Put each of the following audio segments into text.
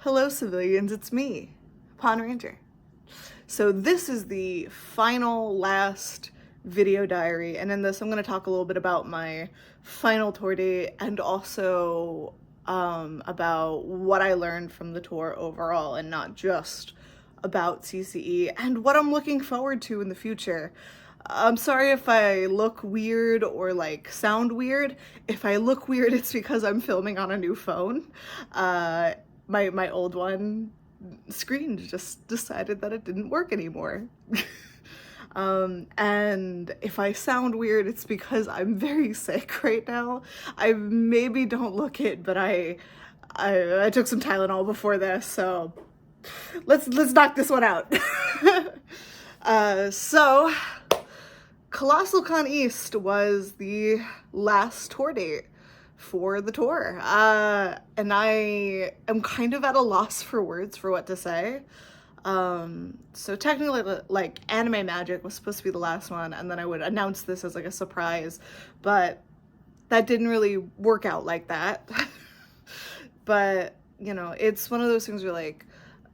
Hello civilians, it's me, Pawn Ranger. So this is the last video diary, and in this I'm going to talk a little bit about my final tour date and also about what I learned from the tour overall and not just about CCE and what I'm looking forward to in the future. I'm sorry if I look weird or like sound weird. If I look weird, it's because I'm filming on a new phone. My old one screen just decided that it didn't work anymore. And if I sound weird, it's because I'm very sick right now. I maybe don't look it, but I took some Tylenol before this, so let's knock this one out. So Colossalcon East was the last tour date for the tour, and I am kind of at a loss for words for what to say. So technically, like, Anime Magic was supposed to be the last one, and then I would announce this as like a surprise, but that didn't really work out like that. But, you know, it's one of those things where, like,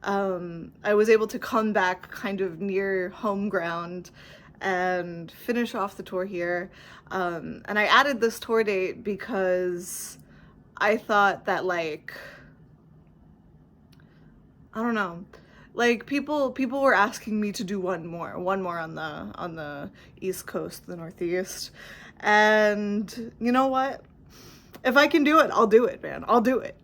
I was able to come back kind of near home ground and finish off the tour here. And I added this tour date because I thought that, like, I don't know, like, people were asking me to do one more on the East Coast, the Northeast, and you know what? If I can do it, I'll do it, man. I'll do it.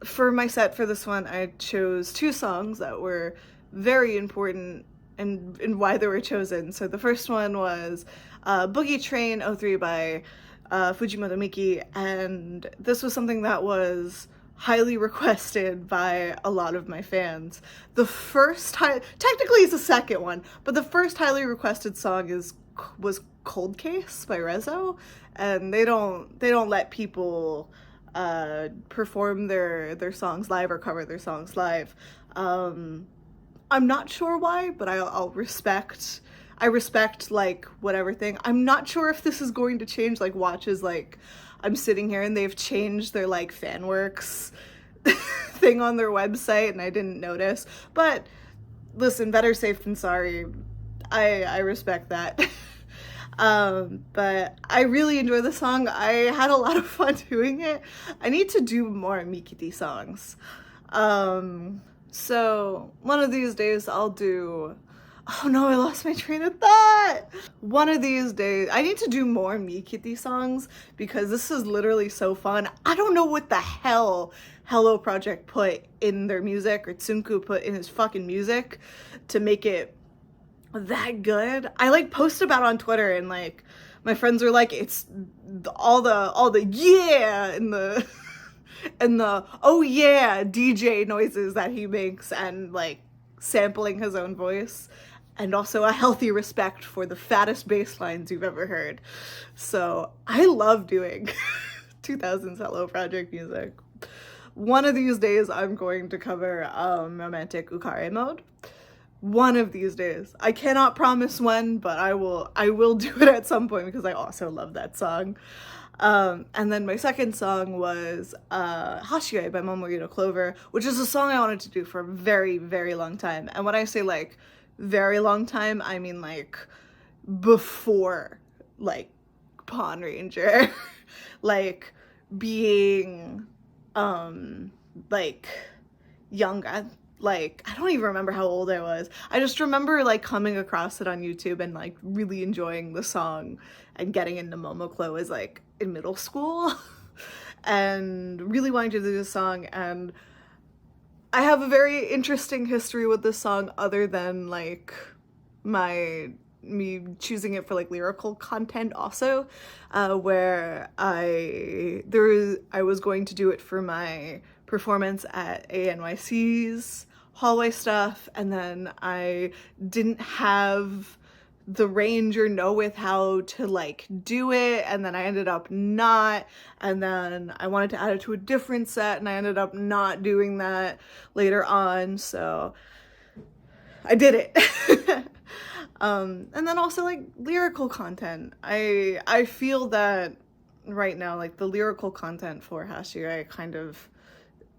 For my set for this one, I chose two songs that were very important and why they were chosen. So the first one was Boogie Train 03 by Fujimoto Miki, and this was something that was highly requested by a lot of my fans. The first technically it's the second one, but the first highly requested song was Cold Case by Rezo, and they don't let people perform their songs live or cover their songs live. I'm not sure why, but I respect like whatever thing. I'm not sure if this is going to change, like, watches, like, I'm sitting here and they've changed their like fanworks thing on their website and I didn't notice. But listen, better safe than sorry. I respect that. But I really enjoy the song. I had a lot of fun doing it. I need to do more Mikiti songs. So one of these days I'll do, oh no, I lost my train of thought. One of these days, I need to do more Mikiti songs because this is literally so fun. I don't know what the hell Hello Project put in their music, or Tsunku put in his fucking music to make it that good. I like post about it on Twitter and like my friends are like, it's all the yeah and the and the oh yeah DJ noises that he makes and like sampling his own voice, and also a healthy respect for the fattest bass lines you've ever heard. So I love doing 2000s Hello Project music. One of these days I'm going to cover Romantic Ukare Mode. One of these days. I cannot promise when, but I will do it at some point because I also love that song. And then my second song was Hashire by Momorito Clover, which is a song I wanted to do for a very, very long time. And when I say like very long time, I mean like before like Pawn Ranger. Like being like younger. Like, I don't even remember how old I was. I just remember like coming across it on YouTube and like really enjoying the song and getting into Momoclo as like in middle school and really wanting to do this song. And I have a very interesting history with this song other than like me choosing it for like lyrical content also, where I was going to do it for my performance at ANYC's hallway stuff, and then I didn't have the range or know with how to like do it, and then I ended up not, and then I wanted to add it to a different set and I ended up not doing that later on, so I did it. And then also like lyrical content. I feel that right now, like the lyrical content for Hashire kind of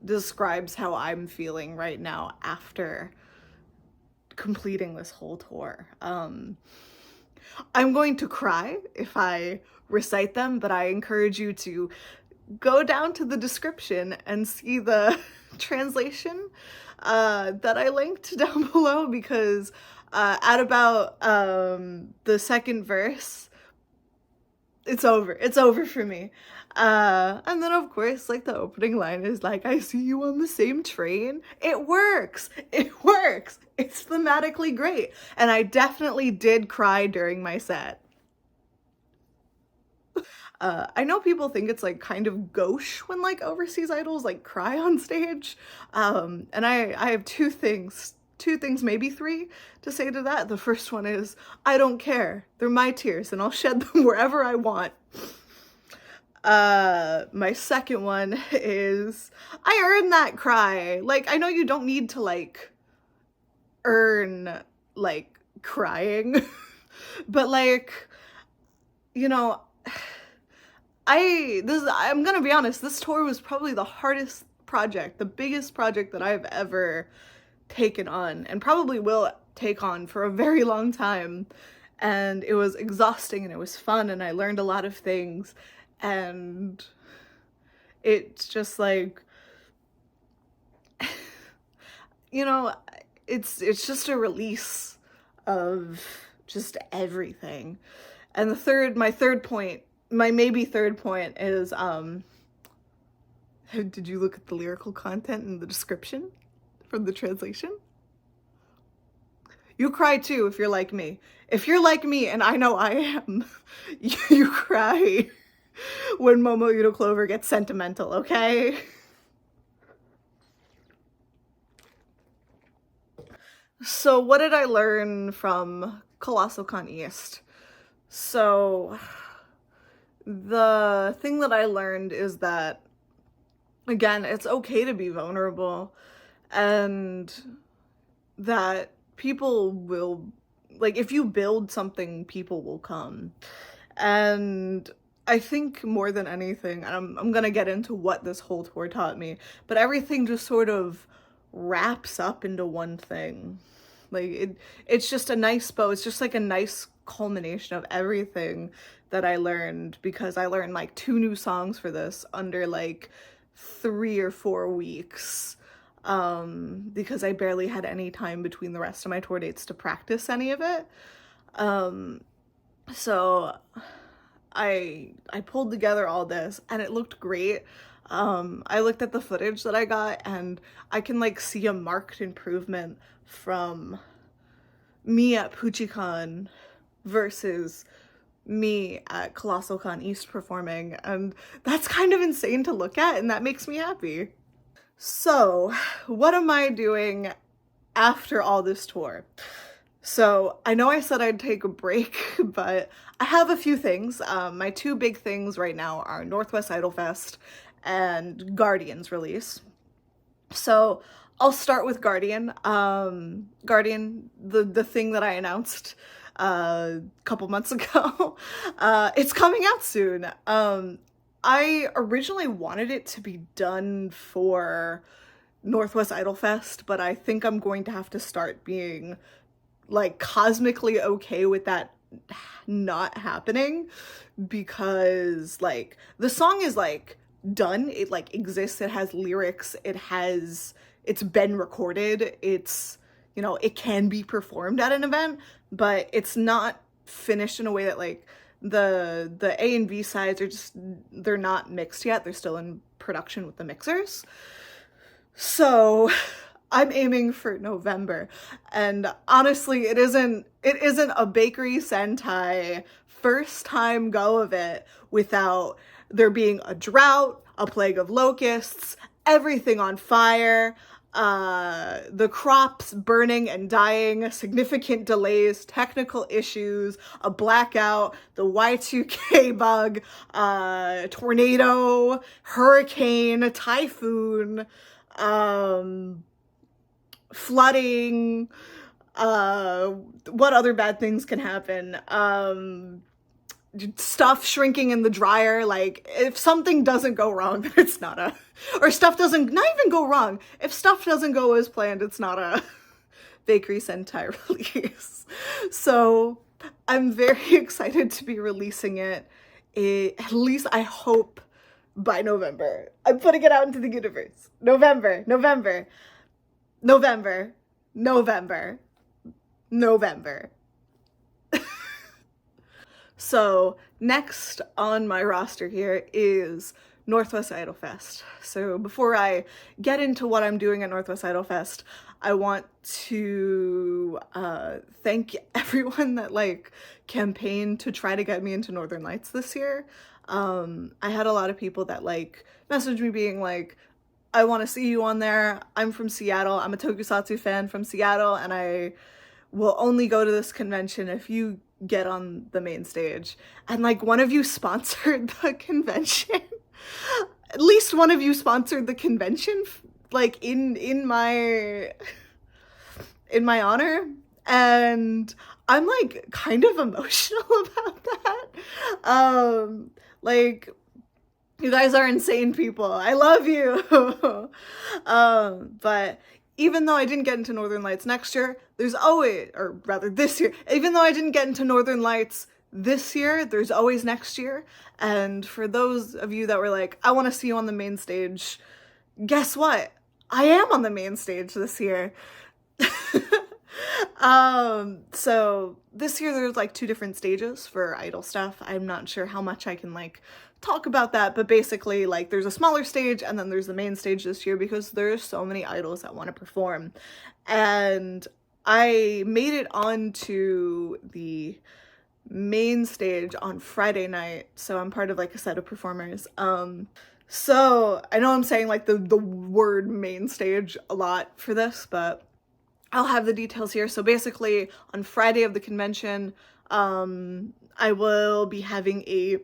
describes how I'm feeling right now after completing this whole tour. I'm going to cry if I recite them, but I encourage you to go down to the description and see the translation that I linked down below, because at about the second verse, it's over for me. And then of course, like, the opening line is like, I see you on the same train. It works. It's thematically great. And I definitely did cry during my set. I know people think it's like kind of gauche when like overseas idols like cry on stage. And I have two things, maybe three, to say to that. The first one is, I don't care. They're my tears and I'll shed them wherever I want. My second one is, I earned that cry. Like, I know you don't need to like earn like crying, but like, you know, I'm gonna be honest, this tour was probably the hardest project, the biggest project that I've ever taken on, and probably will take on for a very long time. And it was exhausting and it was fun and I learned a lot of things, and it's just like, you know, it's just a release of just everything. And my maybe third point is, did you look at the lyrical content in the description from the translation? You cry too if you're like me. If you're like me, and I know I am, you cry when Momo Clover gets sentimental, okay? So what did I learn from Colossalcon East? So the thing that I learned is that, again, it's okay to be vulnerable, and that people will, like, if you build something, people will come. And I think more than anything, and I'm gonna get into what this whole tour taught me, but everything just sort of wraps up into one thing. Like, it's just a nice bow. It's just like a nice culmination of everything that I learned, because I learned like 2 new songs for this under like 3 or 4 weeks, because I barely had any time between the rest of my tour dates to practice any of it. So I pulled together all this and it looked great. I looked at the footage that I got and I can like see a marked improvement from me at Puchicon versus me at Colossalcon East performing, and that's kind of insane to look at, and that makes me happy. So what am I doing after all this tour? So I know I said I'd take a break, but I have a few things. My 2 big things right now are NorthWest IdolFest and Guardian's release. So I'll start with Guardian. Guardian, the thing that I announced a couple months ago. It's coming out soon. I originally wanted it to be done for NorthWest IdolFest, but I think I'm going to have to start being like cosmically okay with that not happening, because like the song is like done, it like exists, it has lyrics, it's been recorded, it's, you know, it can be performed at an event, but it's not finished in a way that like the A and B sides are just, they're not mixed yet, they're still in production with the mixers. So I'm aiming for November, and honestly, it isn't a bakery Sentai first time go of it without there being a drought, a plague of locusts, everything on fire, the crops burning and dying, significant delays, technical issues, a blackout, the Y2K bug, tornado, hurricane, typhoon, flooding, what other bad things can happen? stuff shrinking in the dryer. Like, if something doesn't go wrong, then it's not a, or stuff doesn't, not even go wrong, if stuff doesn't go as planned, it's not a bakery Sentai release. So I'm very excited to be releasing it, at least I hope by November. I'm putting it out into the universe. November, November, November, November, November. So next on my roster here is NorthWest IdolFest. So before I get into what I'm doing at NorthWest IdolFest, I want to thank everyone that like campaigned to try to get me into Northern Lights this year. I had a lot of people that like messaged me being like, I want to see you on there. I'm from Seattle. I'm a tokusatsu fan from Seattle, and I will only go to this convention if you get on the main stage. And like, one of you sponsored the convention. At least one of you sponsored the convention, like in my honor, and I'm like kind of emotional about that. Like, you guys are insane people. I love you. But even though I didn't get into Northern Lights next year, there's always, or rather this year, even though I didn't get into Northern Lights this year, there's always next year. And for those of you that were like, I want to see you on the main stage, guess what? I am on the main stage this year. So this year there's like 2 different stages for idol stuff. I'm not sure how much I can like talk about that, but basically like there's a smaller stage and then there's the main stage this year because there's so many idols that want to perform. And I made it onto the main stage on Friday night, so I'm part of like a set of performers. So I know I'm saying like the word main stage a lot for this, but I'll have the details here. So basically on Friday of the convention, I will be having a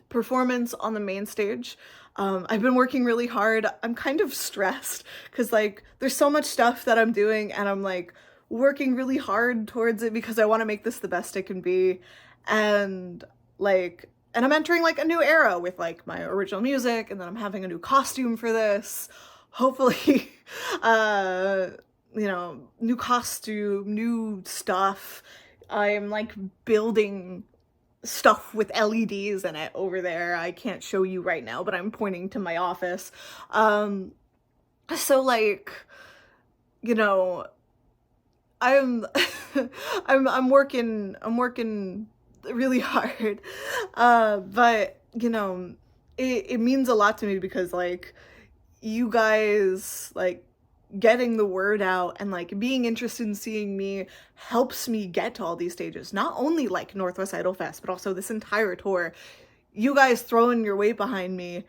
performance on the main stage. I've been working really hard. I'm kind of stressed because like there's so much stuff that I'm doing, and I'm like working really hard towards it because I want to make this the best it can be. And like, and I'm entering like a new era with like my original music, and then I'm having a new costume for this. Hopefully, you know, new costume, new stuff. I'm like building stuff with LEDs in it over there. I can't show you right now, but I'm pointing to my office. So like, you know, I'm I'm working really hard. But you know, it means a lot to me because like you guys like getting the word out and like being interested in seeing me helps me get to all these stages. Not only like NorthWest IdolFest, but also this entire tour. You guys throwing your weight behind me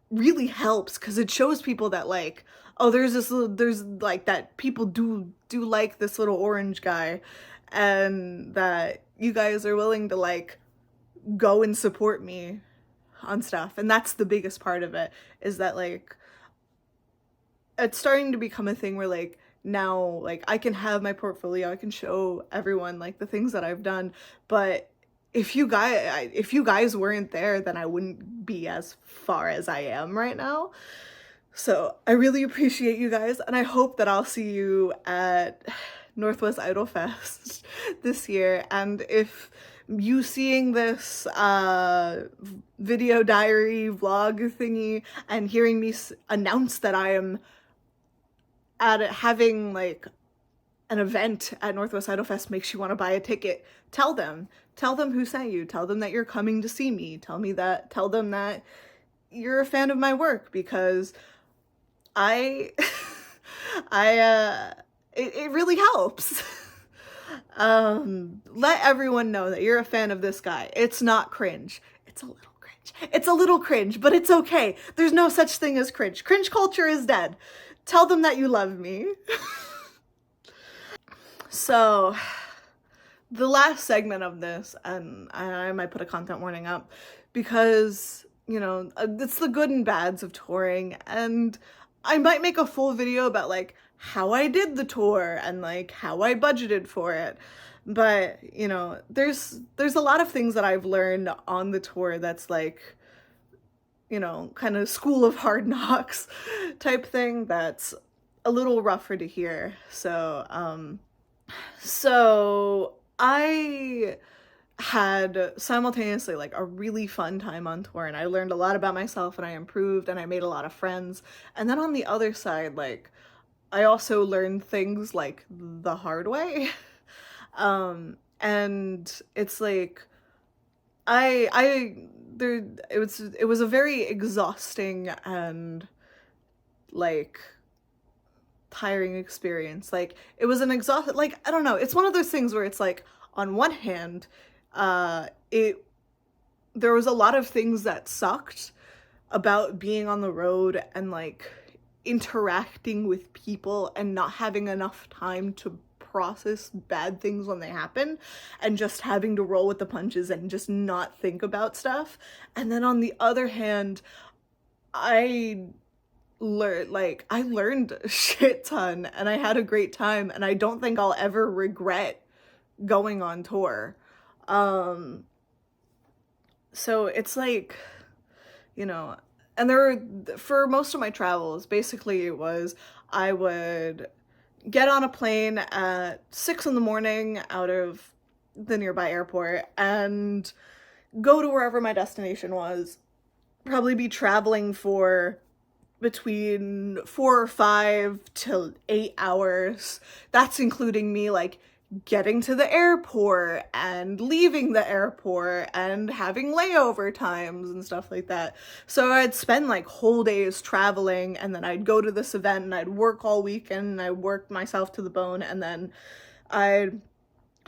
really helps because it shows people that like, oh, there's like that people do like this little orange guy, and that you guys are willing to like go and support me on stuff. And that's the biggest part of it, is that like it's starting to become a thing where like now like I can have my portfolio, I can show everyone like the things that I've done, but if you guys weren't there, then I wouldn't be as far as I am right now. So I really appreciate you guys, and I hope that I'll see you at NorthWest IdolFest this year. And if you seeing this video diary vlog thingy and hearing me announce that I am having like an event at NorthWest IdolFest makes you want to buy a ticket, tell them who sent you, tell them that you're coming to see me, tell them that you're a fan of my work, because it really helps. Let everyone know that you're a fan of this guy. It's not cringe. It's a little cringe. It's a little cringe, but it's okay. There's no such thing as cringe. Cringe culture is dead. Tell them that you love me. So, the last segment of this, and I might put a content warning up, because, you know, it's the good and bads of touring, and I might make a full video about, like, how I did the tour, and, like, how I budgeted for it. But, you know, there's a lot of things that I've learned on the tour that's like, you know, kind of school of hard knocks type thing that's a little rougher to hear. So I had simultaneously like a really fun time on tour, and I learned a lot about myself, and I improved, and I made a lot of friends. And then on the other side, like, I also learned things like the hard way. And it's like I there it was a very exhausting and like tiring experience. Like, it was an exhaust like, I don't know, it's one of those things where it's like, on one hand, it there was a lot of things that sucked about being on the road and like interacting with people and not having enough time to process bad things when they happen, and just having to roll with the punches and just not think about stuff. And then on the other hand, I I learned a shit ton, and I had a great time, and I don't think I'll ever regret going on tour. Um so it's like, you know, and there were, for most of my travels, basically it was, I would get on a plane at 6 in the morning out of the nearby airport and go to wherever my destination was. Probably be traveling for between 4 or 5 to 8 hours. That's including me like getting to the airport and leaving the airport and having layover times and stuff like that. So I'd spend like whole days traveling, and then I'd go to this event and I'd work all weekend, and I'd work myself to the bone, and then I'd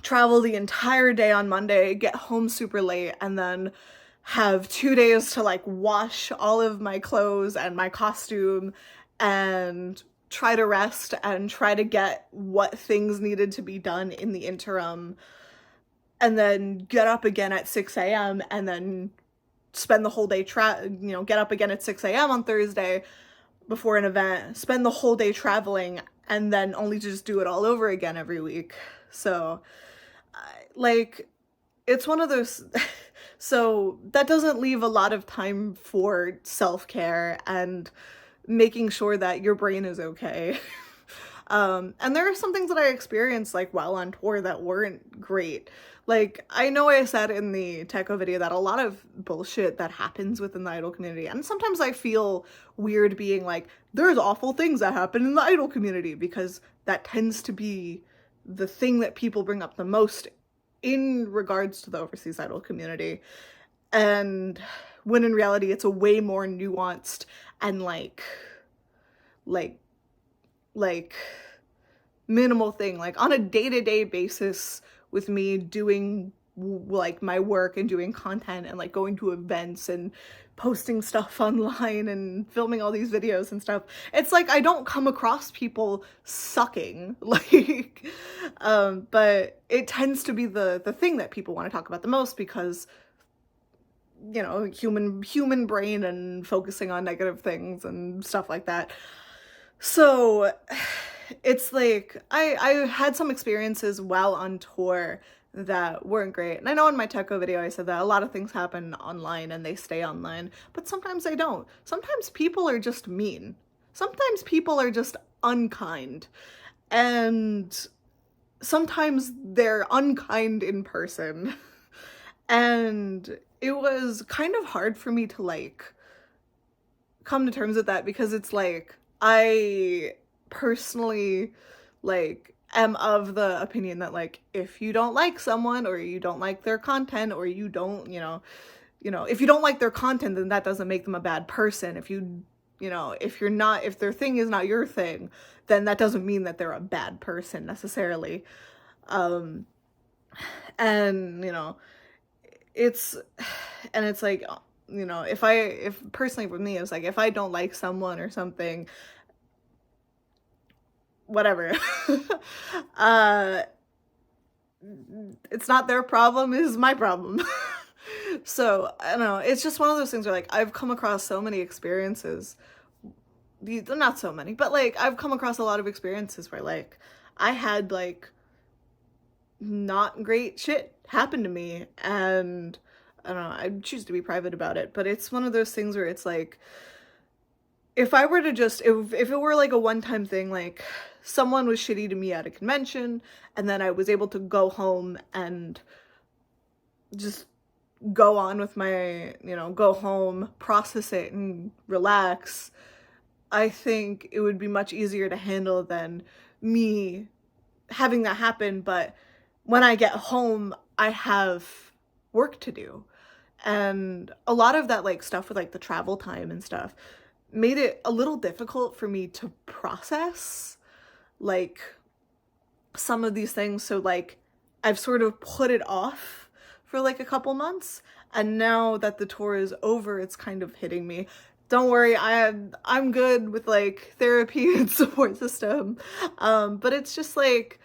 travel the entire day on Monday, get home super late, and then have 2 days to like wash all of my clothes and my costume and try to rest and try to get what things needed to be done in the interim, and then get up again at 6 a.m. and then spend the whole day get up again at 6 a.m. on Thursday before an event, spend the whole day traveling, and then only to just do it all over again every week. So like, it's one of those so that doesn't leave a lot of time for self-care and making sure that your brain is okay. And there are some things that I experienced like while on tour that weren't great. Like, I know I said in the Techo video that a lot of bullshit that happens within the idol community, and sometimes I feel weird being like, there's awful things that happen in the idol community, because that tends to be the thing that people bring up the most in regards to the overseas idol community. And when in reality, it's a way more nuanced and like minimal thing. Like, on a day-to-day basis with me doing like my work and doing content and like going to events and posting stuff online and filming all these videos and stuff, it's like I don't come across people sucking, like, but it tends to be the thing that people want to talk about the most, because, you know, human brain and focusing on negative things and stuff like that. So it's like I had some experiences while on tour that weren't great. And I know in my Techo video I said that a lot of things happen online and they stay online, but sometimes they don't. Sometimes people are just mean. Sometimes people are just unkind. And sometimes they're unkind in person. And it was kind of hard for me to like come to terms with that, because it's like, I personally like am of the opinion that like, if you don't like someone, or you don't like their content, or you don't, if you don't like their content, then that doesn't make them a bad person. If if their thing is not your thing, then that doesn't mean that they're a bad person necessarily. And it's like, if personally for me, it's like, if I don't like someone or something, whatever, it's not their problem, it's my problem. So I don't know, it's just one of those things where like, I've come across so many experiences, not so many, but like, I've come across a lot of experiences where like, I had like not great shit happened to me, and I don't know, I choose to be private about it, but it's one of those things where it's like, if I were to just, if it were like a one-time thing, like someone was shitty to me at a convention, and then I was able to go home and just go on with my, go home, process it, and relax, I think it would be much easier to handle than me having that happen, but when I get home, I have work to do. And a lot of that, like, stuff with, like, the travel time and stuff made it a little difficult for me to process, like, some of these things. So, like, I've sort of put it off for, like, a couple months, and now that the tour is over, it's kind of hitting me. Don't worry, I'm good with, like, therapy and support system, but it's just, like,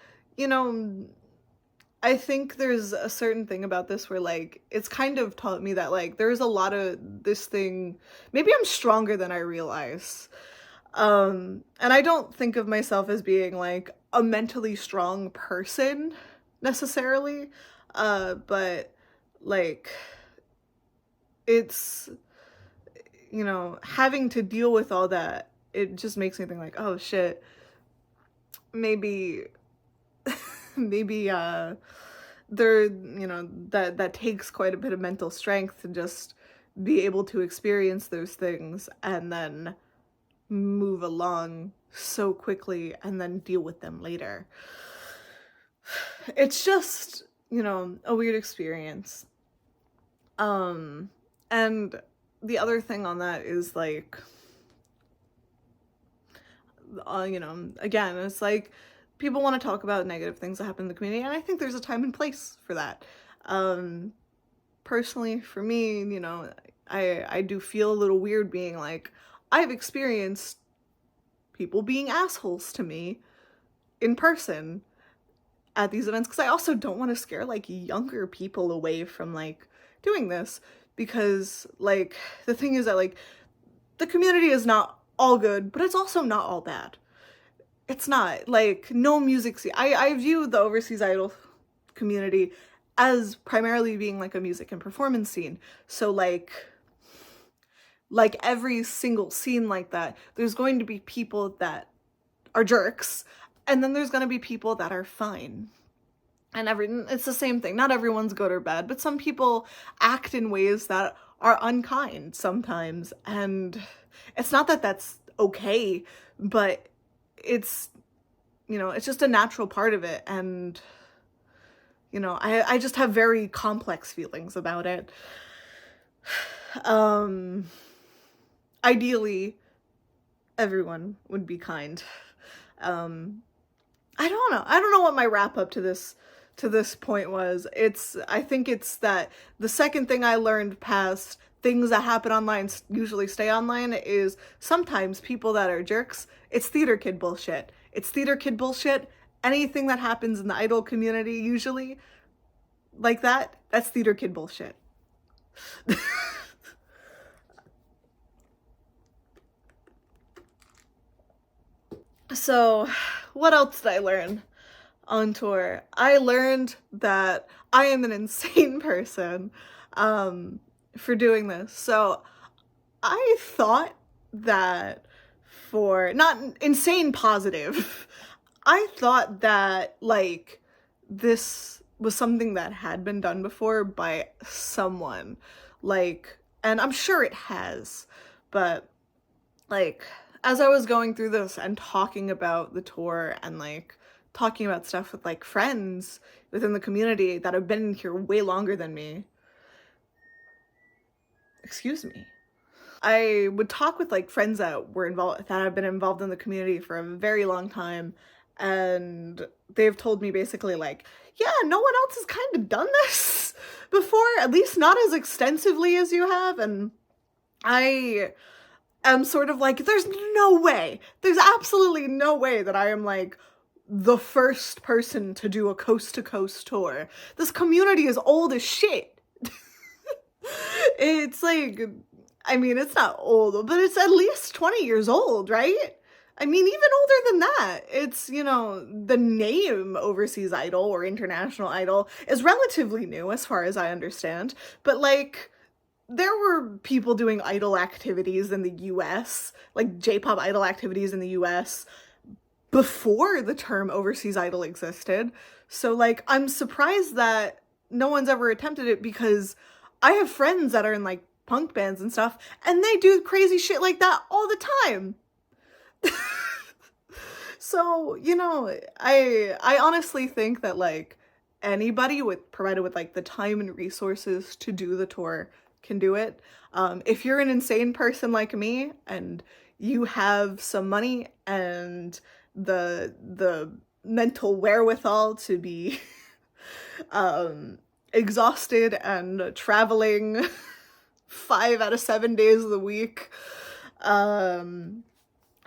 I think there's a certain thing about this where, like, it's kind of taught me that, like, there's a lot of this thing, maybe I'm stronger than I realize, and I don't think of myself as being, like, a mentally strong person, necessarily, but, like, it's, having to deal with all that, it just makes me think, like, oh shit, maybe there, that takes quite a bit of mental strength to just be able to experience those things and then move along so quickly and then deal with them later. It's just, a weird experience. And the other thing on that is, like, again, it's like, people want to talk about negative things that happen in the community, and I think there's a time and place for that. Personally, for me, I do feel a little weird being like, I've experienced people being assholes to me in person at these events, because I also don't want to scare, like, younger people away from, like, doing this, because, like, the thing is that, like, the community is not all good, but it's also not all bad. It's not, like, no music scene. I view the overseas idol community as primarily being, like, a music and performance scene. So, like every single scene like that, there's going to be people that are jerks, and then there's going to be people that are fine. And it's the same thing. Not everyone's good or bad, but some people act in ways that are unkind sometimes. And it's not that that's okay, but it's, it's just a natural part of it. And, I just have very complex feelings about it. Ideally, everyone would be kind. I don't know. I don't know what my wrap up to this point was. I think it's that the second thing I learned past things that happen online usually stay online is sometimes people that are jerks, it's theater kid bullshit. It's theater kid bullshit. Anything that happens in the idol community usually like that's theater kid bullshit. So, what else did I learn on tour? I learned that I am an insane person for doing this. So, I thought that not insane positive, I thought that, like, this was something that had been done before by someone, like, and I'm sure it has, but, like, as I was going through this and talking about the tour and, like, talking about stuff with, like, friends within the community that have been here way longer than me, excuse me, I would talk with, like, friends that have been involved in the community for a very long time, and they've told me basically, like, yeah, no one else has kind of done this before, at least not as extensively as you have, and I am sort of like, there's absolutely no way that I am, like, the first person to do a coast-to-coast tour. This community is old as shit. It's like, I mean, it's not old, but it's at least 20 years old, right? I mean, even older than that. It's, you know, the name Overseas Idol or International Idol is relatively new as far as I understand. But like, there were people doing idol activities in the US, like J-pop idol activities in the US before the term Overseas Idol existed. So like, I'm surprised that no one's ever attempted it, because I have friends that are in like punk bands and stuff, and they do crazy shit like that all the time. So, you know, I honestly think that like anybody with provided with like the time and resources to do the tour can do it. If you're an insane person like me and you have some money and the mental wherewithal to be exhausted and traveling 5 out of 7 days of the week, and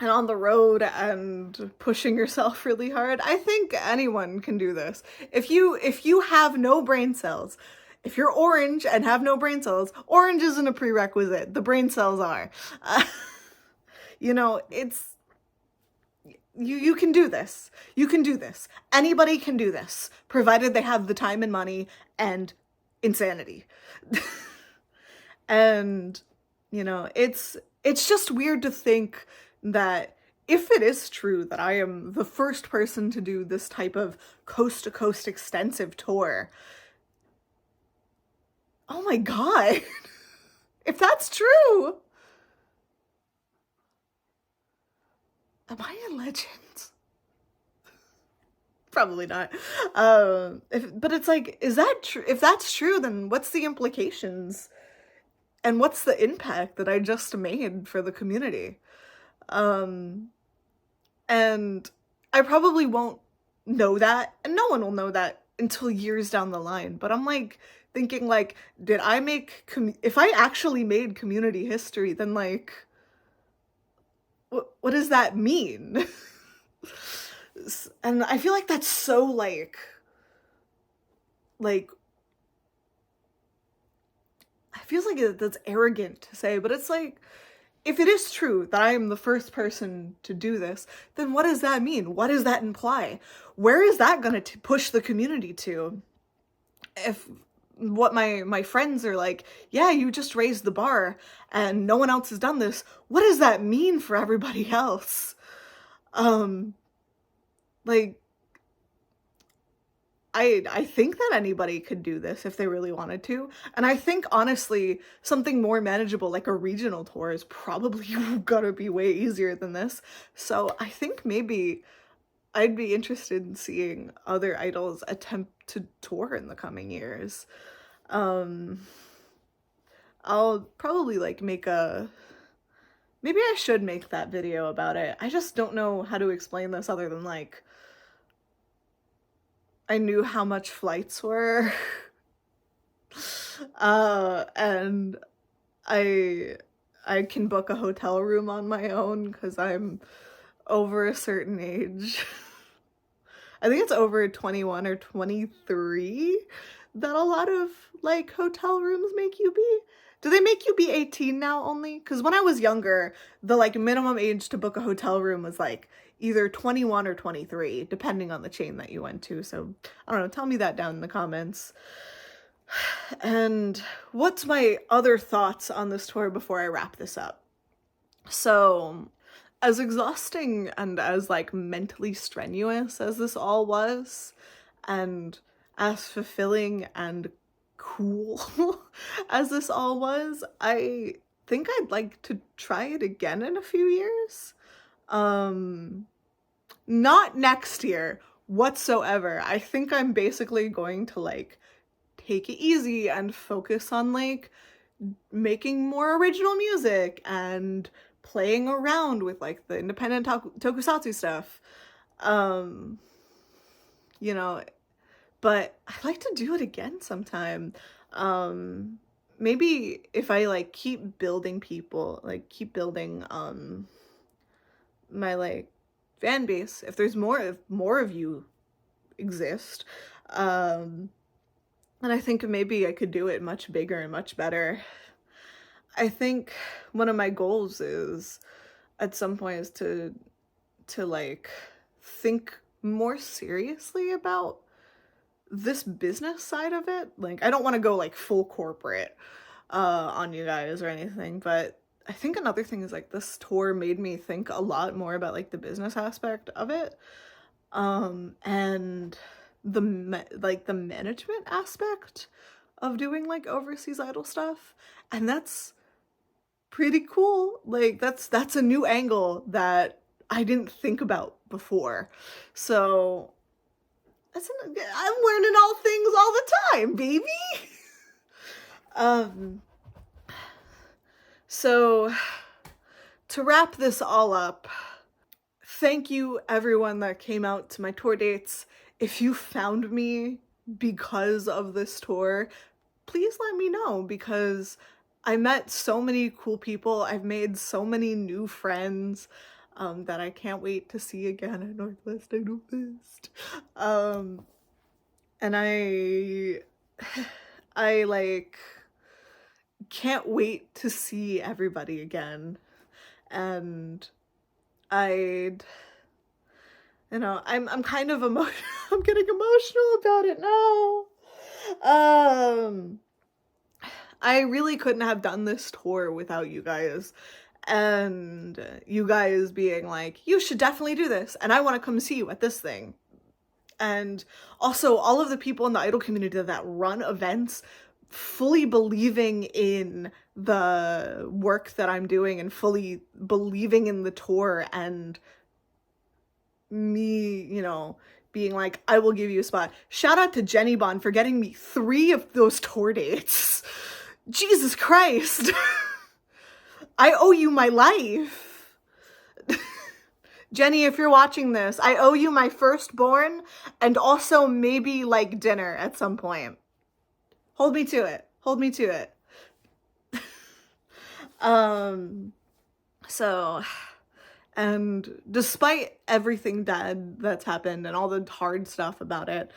on the road and pushing yourself really hard, I think anyone can do this. If you have no brain cells, if you're orange and have no brain cells, orange isn't a prerequisite. The brain cells are. You know, it's you can do this. You can do this. Anybody can do this, provided they have the time and money and insanity. And you know, it's just weird to think that if it is true that I am the first person to do this type of coast-to-coast extensive tour, oh my god, if that's true, am I a legend? Probably not. But it's like, is that true? If that's true, then what's the implications? And what's the impact that I just made for the community? And I probably won't know that, and no one will know that until years down the line. But I'm like thinking like, did I make, if I actually made community history, then like, what does that mean? And I feel like that's so like, I feel like that's arrogant to say, but it's like, if it is true that I am the first person to do this, then what does that mean? What does that imply? Where is that going to push the community to? If what my friends are like, yeah, you just raised the bar and no one else has done this, what does that mean for everybody else? Like, I think that anybody could do this if they really wanted to. And I think, honestly, something more manageable like a regional tour is probably gonna be way easier than this. So I think maybe I'd be interested in seeing other idols attempt to tour in the coming years. I'll probably like maybe I should make that video about it. I just don't know how to explain this other than like, I knew how much flights were, and I can book a hotel room on my own because I'm over a certain age. I think it's over 21 or 23 that a lot of like hotel rooms make you be. Do they make you be 18 now only? Because when I was younger, the like minimum age to book a hotel room was like either 21 or 23, depending on the chain that you went to. So I don't know, tell me that down in the comments. And what's my other thoughts on this tour before I wrap this up? So as exhausting and as like mentally strenuous as this all was, and as fulfilling and cool as this all was, I think I'd like to try it again in a few years. Not next year whatsoever. I think I'm basically going to like take it easy and focus on like making more original music and playing around with like the independent tokusatsu stuff. You know, but I'd like to do it again sometime. Maybe if I like keep building people, like keep building my like fan base, if there's more of you exist, and I think maybe I could do it much bigger and much better. I think one of my goals is at some point is to to like think more seriously about this business side of it. Like, I don't want to go like full corporate on you guys or anything, but I think another thing is like this tour made me think a lot more about like the business aspect of it, and the management aspect of doing like overseas idol stuff, and that's pretty cool. Like that's a new angle that I didn't think about before. So I'm learning all things all the time, baby. So to wrap this all up, thank you everyone that came out to my tour dates. If you found me because of this tour, please let me know, because I met so many cool people. I've made so many new friends that I can't wait to see again at NorthWest IdolFest. And I like can't wait to see everybody again. And I'm kind of I'm getting emotional about it now. I really couldn't have done this tour without you guys, and you guys being like, you should definitely do this, and I want to come see you at this thing. And also all of the people in the idol community that run events fully believing in the work that I'm doing and fully believing in the tour, and me, being like, I will give you a spot. Shout out to Jenny Bond for getting me 3 of those tour dates. Jesus Christ. I owe you my life. Jenny, if you're watching this, I owe you my firstborn, and also maybe like dinner at some point. Hold me to it. Hold me to it. So, and despite everything bad that's happened and all the hard stuff about it,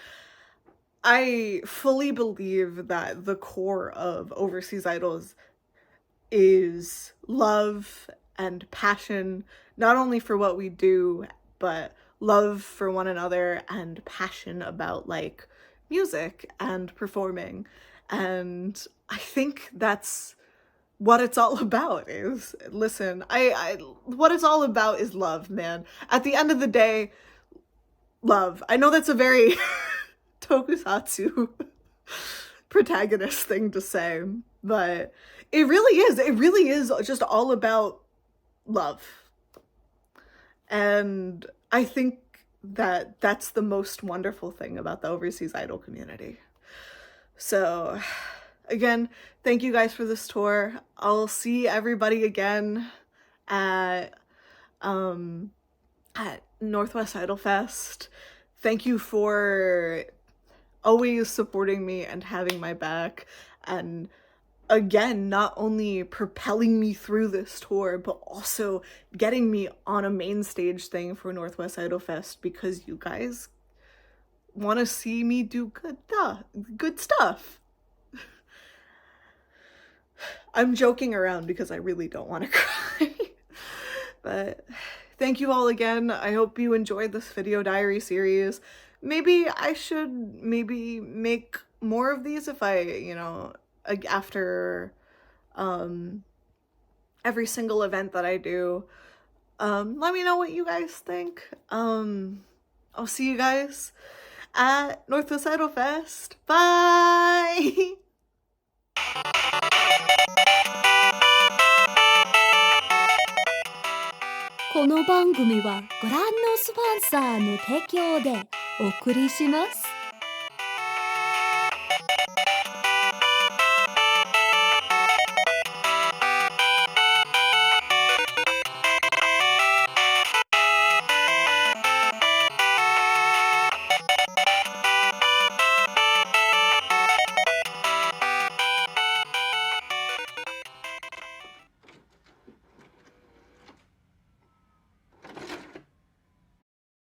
I fully believe that the core of Overseas Idols is love and passion, not only for what we do, but love for one another and passion about like music and performing. And I think that's what it's all about. Is listen, what it's all about is love, man. At the end of the day, love. I know that's a very tokusatsu protagonist thing to say, but it really is just all about love. And I think that that's the most wonderful thing about the Overseas Idol community. So again, thank you guys for this tour. I'll see everybody again at NorthWest IdolFest. Thank you for always supporting me and having my back, and again, not only propelling me through this tour, but also getting me on a main stage thing for NorthWest IdolFest, because you guys want to see me do good stuff. I'm joking around because I really don't want to cry. But thank you all again. I hope you enjoyed this video diary series. Maybe I should make more of these if I, after every single event that I do. Let me know what you guys think. I'll see you guys at NorthWest IdolFest. Bye! この番組はご覧のスポンサーの提供でお送りします。